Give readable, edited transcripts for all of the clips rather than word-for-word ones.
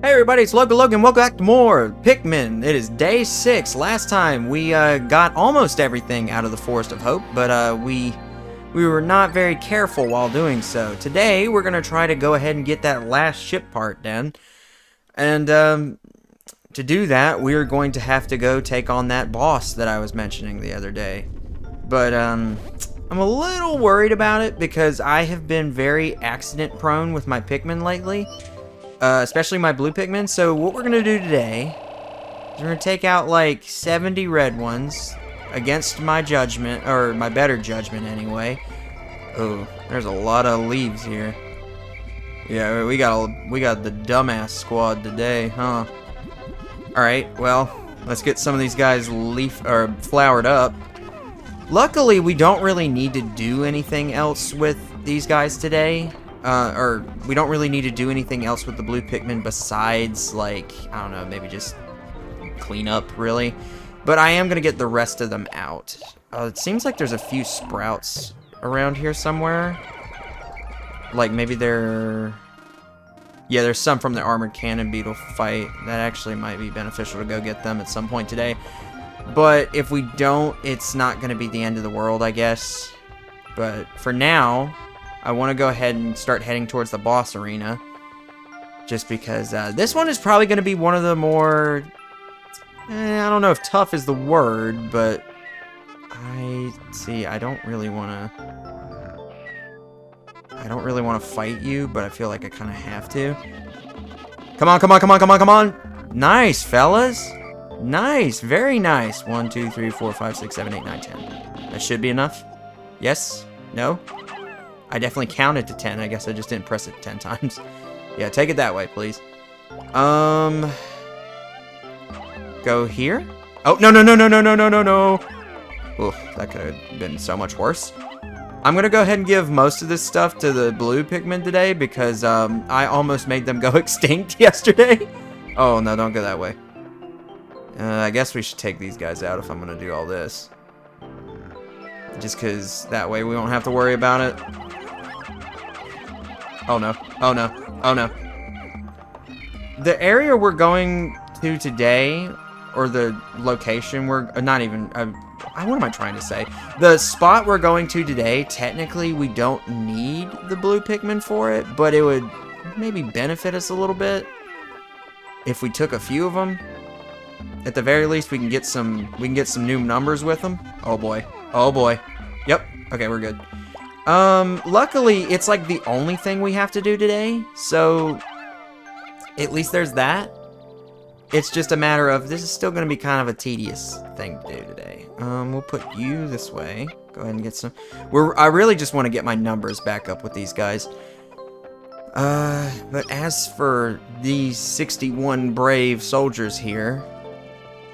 Hey everybody, it's Logan. Welcome back to more Pikmin. It is day 6. Last time we got almost everything out of the Forest of Hope, but we were not very careful while doing so. Today we're gonna try to go ahead and get that last ship part done, and to do that we're going to have to go take on that boss that I was mentioning the other day. But I'm a little worried about it because I have been very accident prone with my Pikmin lately. Especially my blue Pikmin. So what we're gonna do today is we're gonna take out like 70 red ones against my judgment, or my better judgment anyway. Oh, there's a lot of leaves here. Yeah, we got the dumbass squad today, huh? All right, well, let's get some of these guys flowered up. Luckily, we don't really need to do anything else with these guys today. Or we don't really need to do anything else with the blue Pikmin besides, like, I don't know, maybe just clean up, really. But I am going to get the rest of them out. It seems like there's a few sprouts around here somewhere. Like, maybe they're... Yeah, there's some from the armored cannon beetle fight. That actually might be beneficial to go get them at some point today. But if we don't, it's not going to be the end of the world, I guess. But for now, I want to go ahead and start heading towards the boss arena. Just because this one is probably going to be one of the more... I don't know if tough is the word, but... I don't really want to fight you, but I feel like I kind of have to. Come on! Nice, fellas! Nice, very nice. 1, 2, 3, 4, 5, 6, 7, 8, 9, 10. That should be enough? Yes? No? I definitely counted to 10. I guess I just didn't press it 10 times. Yeah, take it that way, please. Go here? Oh, no. Oh, that could have been so much worse. I'm going to go ahead and give most of this stuff to the blue Pikmin today because I almost made them go extinct yesterday. Oh, no, don't go that way. I guess we should take these guys out if I'm going to do all this. Just because that way we won't have to worry about it. Oh no. The area we're going to today, or the location we're... not even... what am I trying to say? The spot we're going to today, technically we don't need the blue Pikmin for it, but it would maybe benefit us a little bit if we took a few of them. At the very least, we can get some new numbers with them. Oh boy. Yep. Okay, we're good. Luckily, it's like the only thing we have to do today, so at least there's that. It's just a matter of, this is still going to be kind of a tedious thing to do today. We'll put you this way. Go ahead and get some... I really just want to get my numbers back up with these guys. But as for these 61 brave soldiers here,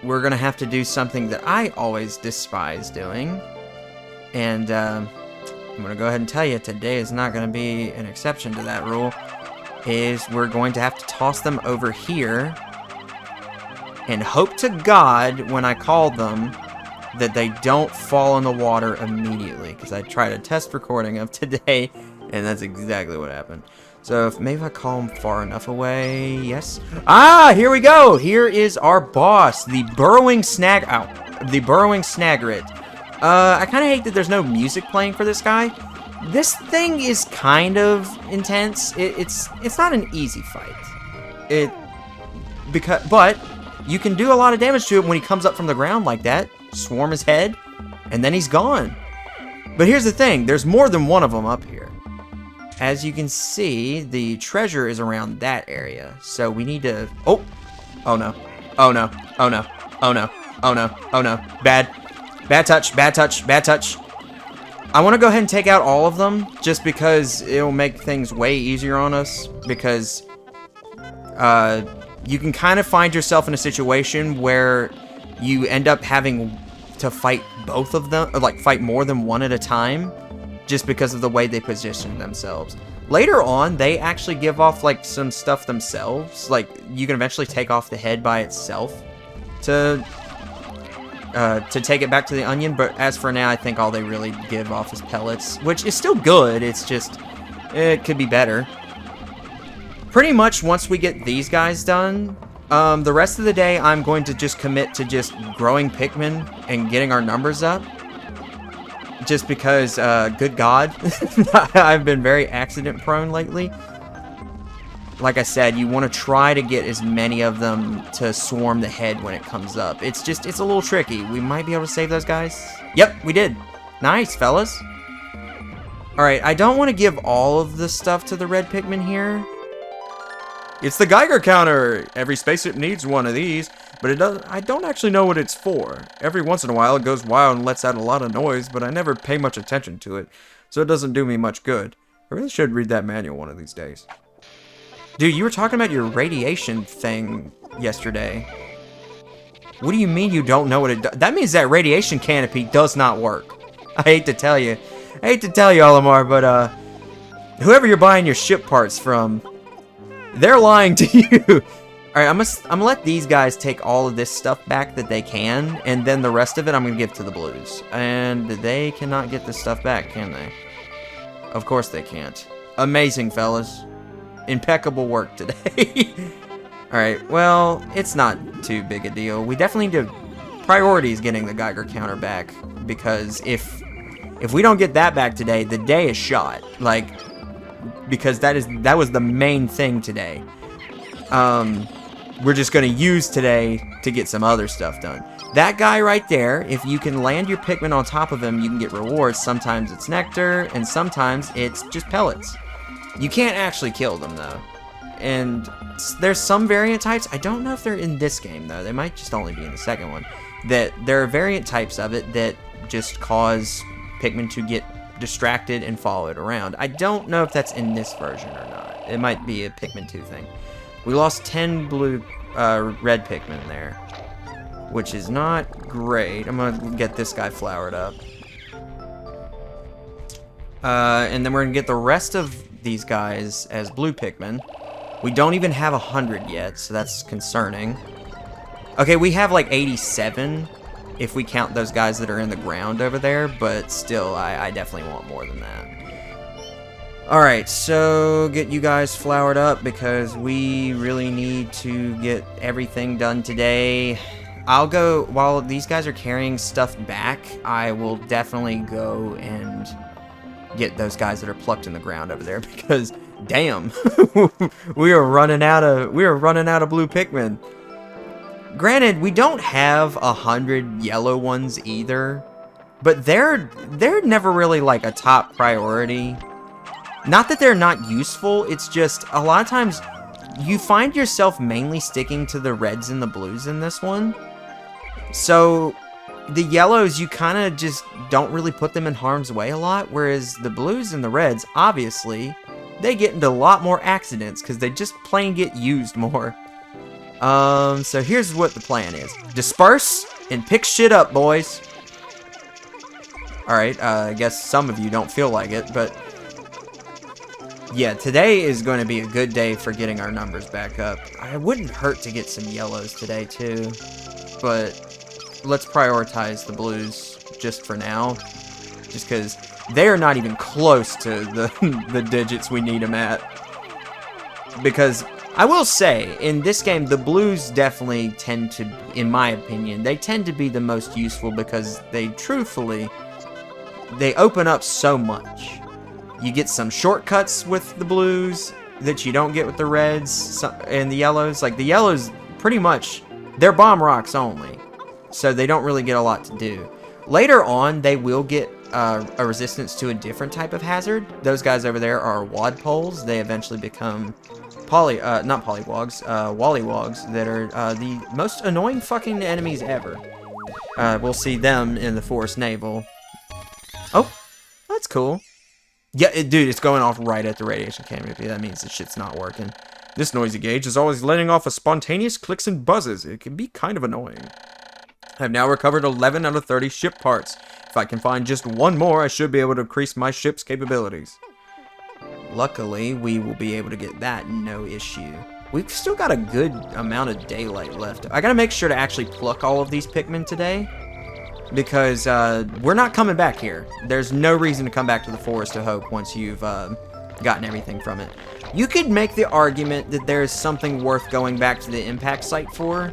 we're going to have to do something that I always despise doing. And, I'm going to go ahead and tell you, today is not going to be an exception to that rule. Is we're going to have to toss them over here and hope to God, when I call them, that they don't fall in the water immediately. Because I tried a test recording of today, and that's exactly what happened. So, maybe if I call them far enough away, yes. Ah, here we go! Here is our boss, the Burrowing Snagret. I kind of hate that there's no music playing for this guy. This thing is kind of intense. It's not an easy fight. But you can do a lot of damage to it when he comes up from the ground like that. Swarm his head, and then he's gone. But here's the thing. There's more than one of them up here. As you can see, the treasure is around that area. So we need to... Oh no. Bad touch. I want to go ahead and take out all of them, just because it'll make things way easier on us, because you can kind of find yourself in a situation where you end up having to fight both of them, or like fight more than one at a time, just because of the way they position themselves. Later on, they actually give off like some stuff themselves, like you can eventually take off the head by itself to take it back to the onion, but as for now, I think all they really give off is pellets, which is still good. It's just, it could be better. pretty much once we get these guys done, the rest of the day I'm going to just commit to just growing Pikmin and getting our numbers up. Just because, good God, I've been very accident prone lately. Like I said, you want to try to get as many of them to swarm the head when it comes up. It's a little tricky. We might be able to save those guys. Yep, we did. Nice, fellas. Alright, I don't want to give all of the stuff to the red Pikmin here. It's the Geiger counter! Every spaceship needs one of these, but I don't actually know what it's for. Every once in a while it goes wild and lets out a lot of noise, but I never pay much attention to it, so it doesn't do me much good. I really should read that manual one of these days. Dude, you were talking about your radiation thing yesterday. What do you mean you don't know what it does? That means that radiation canopy does not work. I hate to tell you. I hate to tell you, Olimar, but, whoever you're buying your ship parts from, they're lying to you. Alright, I'm gonna let these guys take all of this stuff back that they can, and then the rest of it I'm gonna give to the blues. And they cannot get this stuff back, can they? Of course they can't. Amazing, fellas. Impeccable work today. Alright, well, it's not too big a deal. We definitely need to prioritize getting the Geiger counter back, because if we don't get that back today, the day is shot. Like, because that was the main thing today. We're just gonna use today to get some other stuff done. That guy right there, if you can land your Pikmin on top of him, you can get rewards. Sometimes it's nectar, and sometimes it's just pellets. You can't actually kill them, though. And there's some variant types. I don't know if they're in this game, though. They might just only be in the second one. That there are variant types of it that just cause Pikmin to get distracted and follow it around. I don't know if that's in this version or not. It might be a Pikmin 2 thing. We lost 10 red Pikmin there, which is not great. I'm gonna get this guy flowered up. And then we're gonna get the rest of these guys as blue Pikmin. We don't even have 100 yet, so that's concerning. Okay, we have like 87 if we count those guys that are in the ground over there, but still, I definitely want more than that. Alright, so get you guys flowered up because we really need to get everything done today. I'll go, while these guys are carrying stuff back, I will definitely go and get those guys that are plucked in the ground over there because damn, we are running out of blue Pikmin. Granted, we don't have 100 yellow ones either, but they're never really like a top priority. Not that they're not useful, it's just a lot of times you find yourself mainly sticking to the reds and the blues in this one. So the yellows, you kind of just don't really put them in harm's way a lot, whereas the blues and the reds, obviously, they get into a lot more accidents because they just plain get used more. So here's what the plan is. Disperse and pick shit up, boys. Alright, I guess some of you don't feel like it, but yeah, today is going to be a good day for getting our numbers back up. I wouldn't hurt to get some yellows today, too, but let's prioritize the blues just for now, just because they're not even close to the digits we need them at. Because I will say, in this game, the blues definitely tend to, in my opinion, they tend to be the most useful because they truthfully, they open up so much. You get some shortcuts with the blues that you don't get with the reds and the yellows. Like, the yellows, pretty much, they're bomb rocks only, so they don't really get a lot to do. Later on, they will get a resistance to a different type of hazard. Those guys over there are wadpoles. They eventually become not polywogs, wallywogs that are the most annoying fucking enemies ever. We'll see them in the Forest Naval. Oh, that's cool. Yeah, dude, it's going off right at the radiation canopy. That means the shit's not working. This noisy gauge is always letting off a spontaneous clicks and buzzes. It can be kind of annoying. I've now recovered 11 out of 30 ship parts. If I can find just one more, I should be able to increase my ship's capabilities. Luckily, we will be able to get that no issue. We've still got a good amount of daylight left. I gotta make sure to actually pluck all of these Pikmin today, because we're not coming back here. There's no reason to come back to the Forest of Hope once you've gotten everything from it. You could make the argument that there's something worth going back to the impact site for,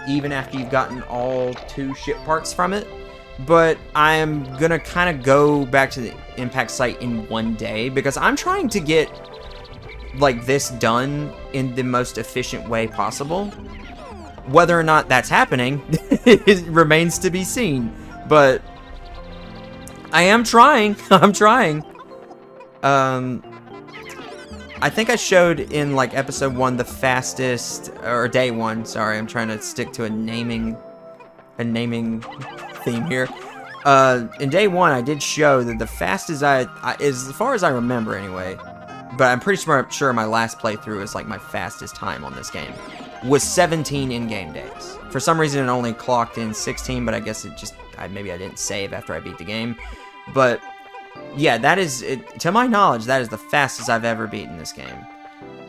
even after you've gotten all 2 ship parts from it. But I'm gonna kind of go back to the impact site in one day, because I'm trying to get, like, this done in the most efficient way possible. Whether or not that's happening, it remains to be seen. But I am trying. I'm trying. I think I showed in, like, episode 1 the fastest, or day 1, sorry, I'm trying to stick to a naming theme here. In day 1, I did show that the fastest as far as I remember anyway, but I'm pretty sure my last playthrough is, like, my fastest time on this game, was 17 in-game days. For some reason, it only clocked in 16, but I guess it just, maybe I didn't save after I beat the game. But yeah, that is, to my knowledge, that is the fastest I've ever beaten this game.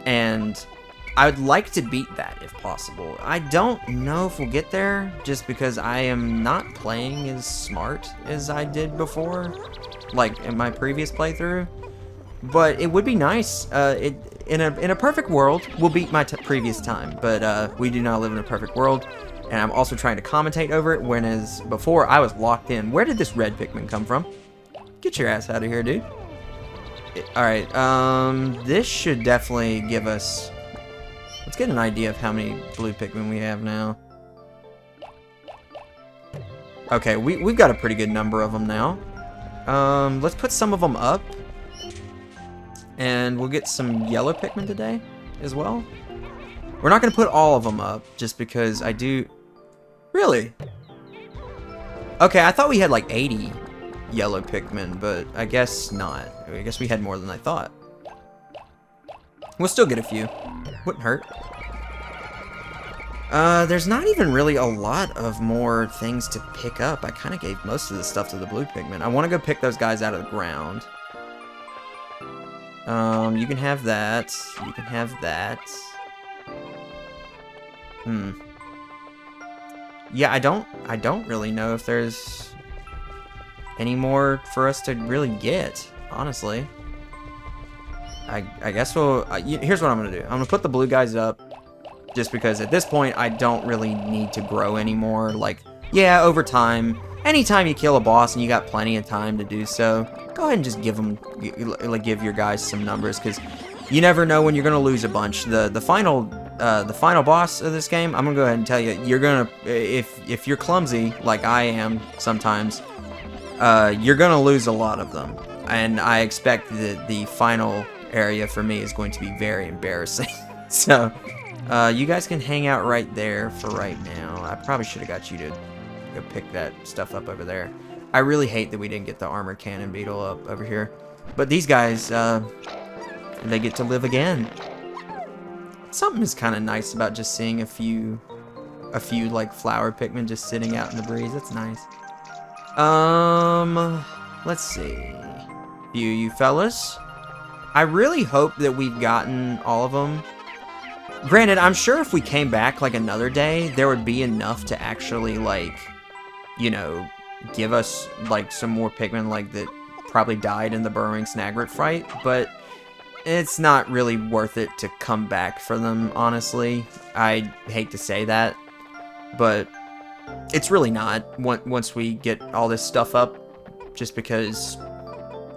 And I would like to beat that if possible. I don't know if we'll get there, just because I am not playing as smart as I did before, like in my previous playthrough. But it would be nice. In a perfect world, we'll beat my previous time. But we do not live in a perfect world. And I'm also trying to commentate over it, whereas before I was locked in. Where did this red Pikmin come from? Get your ass out of here, dude. Alright, this should definitely give us... Let's get an idea of how many blue Pikmin we have now. Okay, we've got a pretty good number of them now. Let's put some of them up. And we'll get some yellow Pikmin today as well. We're not going to put all of them up, just because I do... Really? Okay, I thought we had like 80 yellow Pikmin, but I guess not. I guess we had more than I thought. We'll still get a few. Wouldn't hurt. There's not even really a lot of more things to pick up. I kind of gave most of the stuff to the blue Pikmin. I want to go pick those guys out of the ground. You can have that. You can have that. Yeah, I don't really know if there's any more for us to really get, honestly. I guess we'll... here's what I'm going to do. I'm going to put the blue guys up, just because at this point, I don't really need to grow anymore. Like, yeah, over time, anytime you kill a boss and you got plenty of time to do so, go ahead and just give your guys some numbers, because you never know when you're going to lose a bunch. The final boss of this game, I'm going to go ahead and tell you, you're going to... If you're clumsy, like I am sometimes... you're gonna lose a lot of them, and I expect that the final area for me is going to be very embarrassing. So, you guys can hang out right there for right now. I probably should have got you to go pick that stuff up over there. I really hate that we didn't get the armored cannon beetle up over here, but these guys, they get to live again. Something is kind of nice about just seeing a few like flower Pikmin just sitting out in the breeze. That's nice. Let's see. You fellas. I really hope that we've gotten all of them. Granted, I'm sure if we came back like another day, there would be enough to actually, like, you know, give us like some more Pikmin like that probably died in the Burrowing Snagret fight, but it's not really worth it to come back for them, honestly. I hate to say that, but it's really not once we get all this stuff up, just because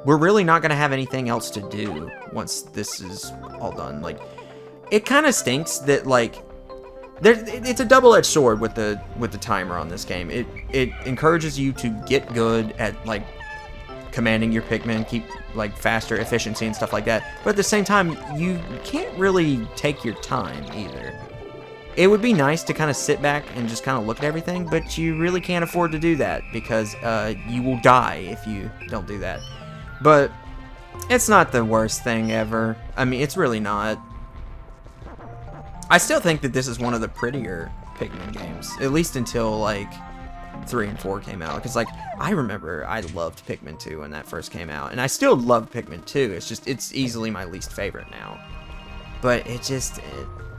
we're really not going to have anything else to do once this is all done. Like, it kind of stinks that, like, it's a double-edged sword with the timer on this game. It encourages you to get good at, like, commanding your Pikmin, keep, like, faster efficiency and stuff like that, but at the same time, you can't really take your time either. It would be nice to kind of sit back and just kind of look at everything, but you really can't afford to do that, because you will die if you don't do that. But it's not the worst thing ever. I mean, it's really not. I still think that this is one of the prettier Pikmin games, at least until, like, 3 and 4 came out. Because, like, I remember I loved Pikmin 2 when that first came out, and I still love Pikmin 2. It's just, it's easily my least favorite now. But it just...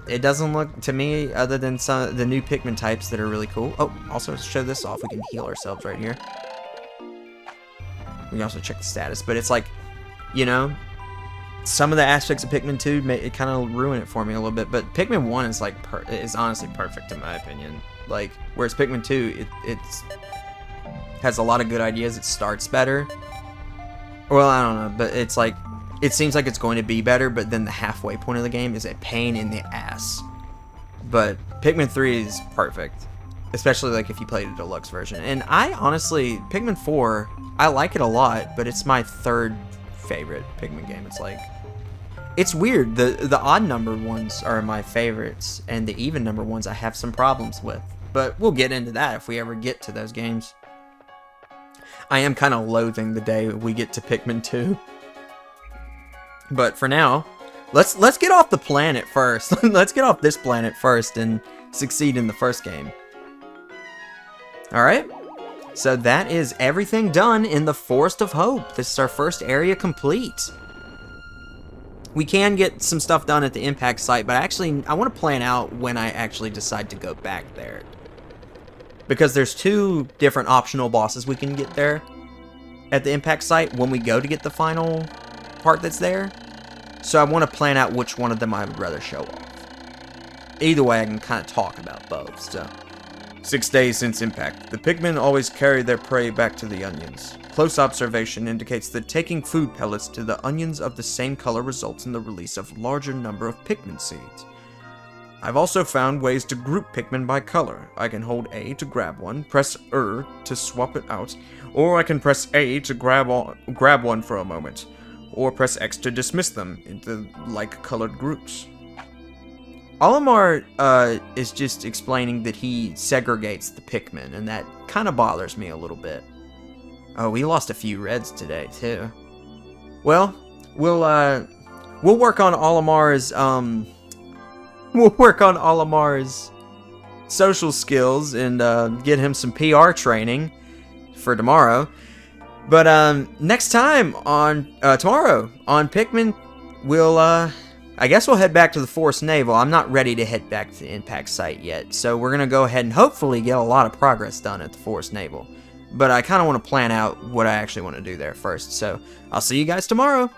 It doesn't look, to me, other than some of the new Pikmin types that are really cool. Oh, also show this off. We can heal ourselves right here. We can also check the status. But it's like, you know, some of the aspects of Pikmin 2 it kind of ruin it for me a little bit, but Pikmin 1 is like is honestly perfect in my opinion. Like, whereas Pikmin 2 it's has a lot of good ideas. It starts better. Well, I don't know, but it's like it seems like it's going to be better, but then the halfway point of the game is a pain in the ass. But Pikmin 3 is perfect, especially like if you played a deluxe version. And I honestly, Pikmin 4, I like it a lot, but it's my third favorite Pikmin game. It's like, it's weird. The odd number ones are my favorites, and the even number ones I have some problems with. But we'll get into that if we ever get to those games. I am kind of loathing the day we get to Pikmin 2. But for now, let's get off the planet first. Let's get off this planet first and succeed in the first game. Alright, so that is everything done in the Forest of Hope. This is our first area complete. We can get some stuff done at the impact site, but actually I want to plan out when I actually decide to go back there. Because there's 2 different optional bosses we can get there at the impact site when we go to get the final part that's there. So I want to plan out which one of them I would rather show off. Either way, I can kind of talk about both, so. 6 days since impact. The Pikmin always carry their prey back to the onions. Close observation indicates that taking food pellets to the onions of the same color results in the release of a larger number of Pikmin seeds. I've also found ways to group Pikmin by color. I can hold A to grab one, press to swap it out, or I can press A to grab one for a moment, or press X to dismiss them into like-colored groups. Olimar is just explaining that he segregates the Pikmin, and that kind of bothers me a little bit. Oh, we lost a few reds today, too. Well, we'll work on Olimar's, social skills and get him some PR training for tomorrow. But next time on tomorrow on Pikmin, we'll I guess we'll head back to the Forest Naval. I'm not ready to head back to the impact site yet, so we're gonna go ahead and hopefully get a lot of progress done at the Forest Naval. But I kind of want to plan out what I actually want to do there first. So I'll see you guys tomorrow.